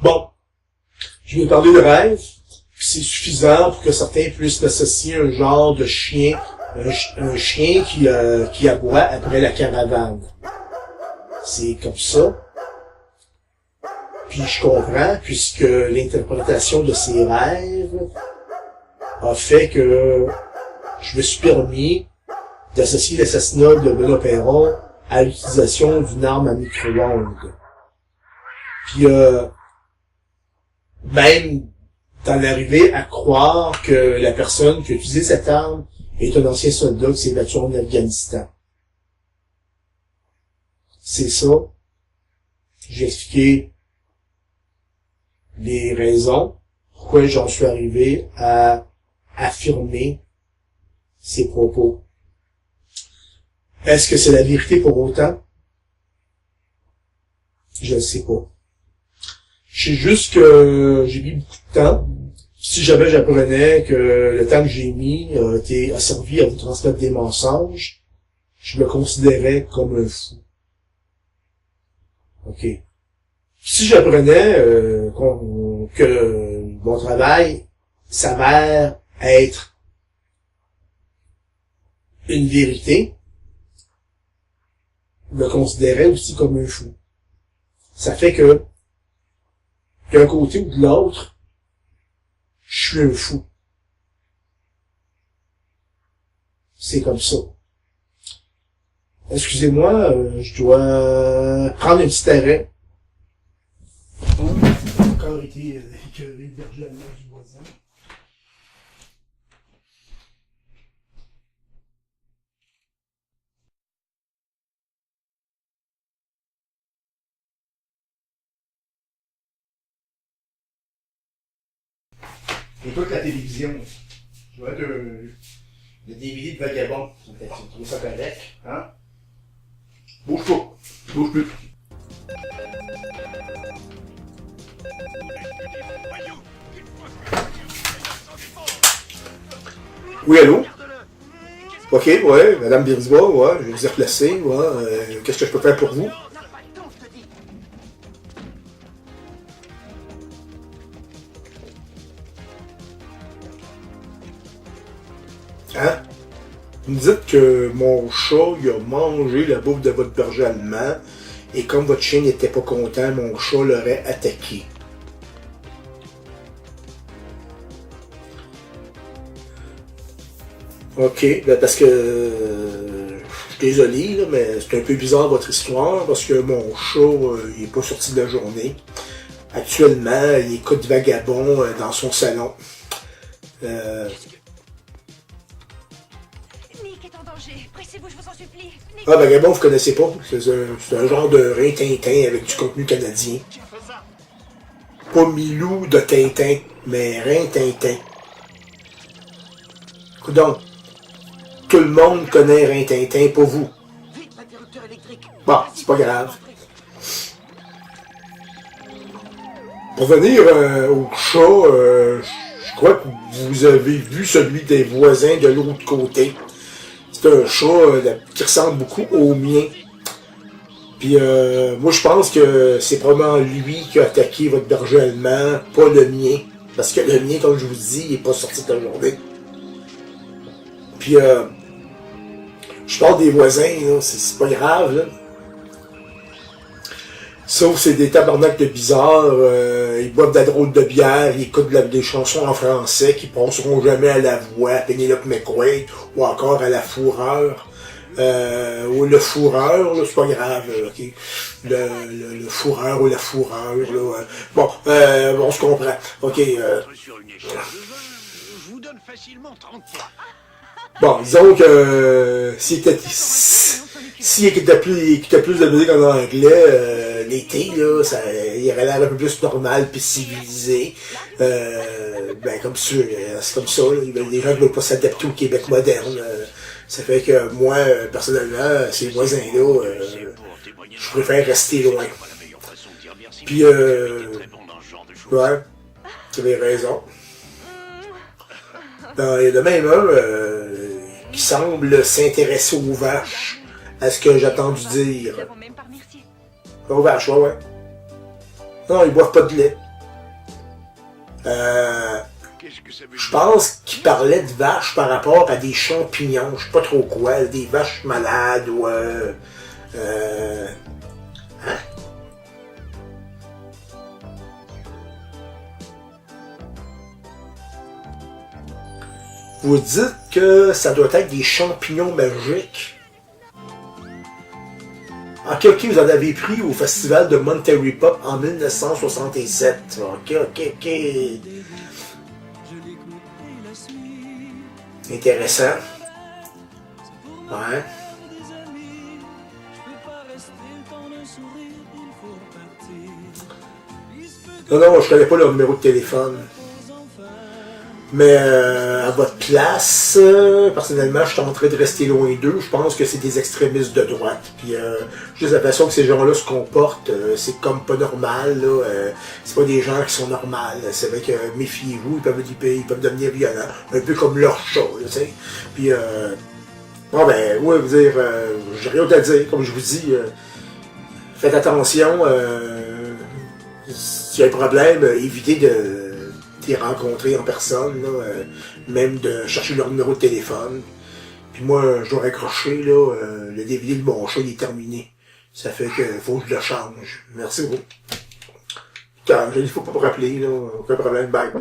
Bon, je vais parler de rêve, puis c'est suffisant pour que certains puissent associer un genre de chien, un chien qui aboie après la caravane. C'est comme ça. Puis je comprends, puisque l'interprétation de ces rêves a fait que je me suis permis d'associer l'assassinat de Benoît Perron à l'utilisation d'une arme à micro-ondes. Puis même d'en arriver à croire que la personne qui a utilisé cette arme est un ancien soldat qui s'est battu en Afghanistan. C'est ça. J'ai expliqué les raisons pourquoi j'en suis arrivé à affirmer ces propos. Est-ce que c'est la vérité pour autant? Je ne sais pas. Je sais juste que j'ai mis beaucoup de temps. Si jamais j'apprenais que le temps que j'ai mis a servi à vous transmettre des mensonges, je me considérais comme un fou. OK. Si j'apprenais que mon travail s'avère être une vérité, je me considérais aussi comme un fou. Ça fait que, d'un côté ou de l'autre, je suis un fou. C'est comme ça. Excusez-moi, je dois prendre un petit arrêt. J'ai encore été écœuré de berger allemand du voisin. Écoute la télévision. Tu vois, le DVD de Vagabond. Tu trouves ça correct, hein? Bouge pas. Bouge plus. Oui, allô? Ok, ouais, Madame Birzbois, ouais, je vais vous y replacer, ouais, qu'est-ce que je peux faire pour vous? Hein? Vous me dites que mon chat, il a mangé la bouffe de votre berger allemand, et comme votre chien n'était pas content, mon chat l'aurait attaqué. Ok, ben parce que je suis désolé, là, mais c'est un peu bizarre votre histoire, parce que mon chat, il est pas sorti de la journée. Actuellement, il écoute Vagabond dans son salon. Nick est en danger. Pressez-vous, je vous en supplie. Nick... Ah, Vagabond, vous connaissez pas? C'est un genre de rin-tintin avec du contenu canadien. Pas Milou de Tintin, mais rin-tintin. Donc, tout le monde connaît rin-tintin, pas vous. Bon, c'est pas grave. Pour venir au chat, je crois que vous avez vu celui des voisins de l'autre côté. C'est un chat qui ressemble beaucoup au mien. Puis moi je pense que c'est probablement lui qui a attaqué votre berger allemand, pas le mien. Parce que le mien, comme je vous dis, il est pas sorti de la journée. Puis je parle des voisins, là, c'est pas grave, là. Sauf c'est des tabarnaks de bizarres, ils boivent de la drôle de bière, ils écoutent des chansons en français qui passeront jamais à la voix, à Penelope McQuaid, ou encore à la Fourreur. Ou le Fourreur, là, c'est pas grave, ok. Le Fourreur ou la Fourreur, là. Bon, on se comprend. Ok, bon, disons que s'il écoutait plus de musique en anglais, l'été, là, il aurait l'air un peu plus normal puis civilisé. Ben comme ça, c'est comme ça, là, les gens ne veulent pas s'adapter au Québec moderne. Ça fait que moi, personnellement, ces voisins-là, je préfère rester loin. Puis, ouais, tu avais raison. Il y a de même un qui semble s'intéresser aux vaches, à ce que j'ai entendu dire. Aux vaches, ouais. Non, ils boivent pas de lait. Je pense qu'il parlait de vaches par rapport à des champignons, je sais pas trop quoi, des vaches malades ou hein? Vous dites que ça doit être des champignons magiques. Ok, vous en avez pris au festival de Monterey Pop en 1967. Ok. Intéressant. Ouais. Non, je connais pas le numéro de téléphone. Mais à votre place, personnellement, je suis en train de rester loin d'eux. Je pense que c'est des extrémistes de droite. Puis juste la façon que ces gens-là se comportent, c'est comme pas normal. Là. C'est pas des gens qui sont normaux. C'est vrai que méfiez-vous, ils peuvent devenir violents. Un peu comme leur chat, tu sais. Puis bon ben, ouais, vous dire, j'ai rien à dire, comme je vous dis. Faites attention. S'il y a un problème, évitez de les rencontrer en personne, là, même de chercher leur numéro de téléphone. Puis moi, je dois raccrocher, là, le DVD de mon chat, il est terminé. Ça fait que faut que je le change. Merci beaucoup. Il faut pas me rappeler, là, aucun problème, bye.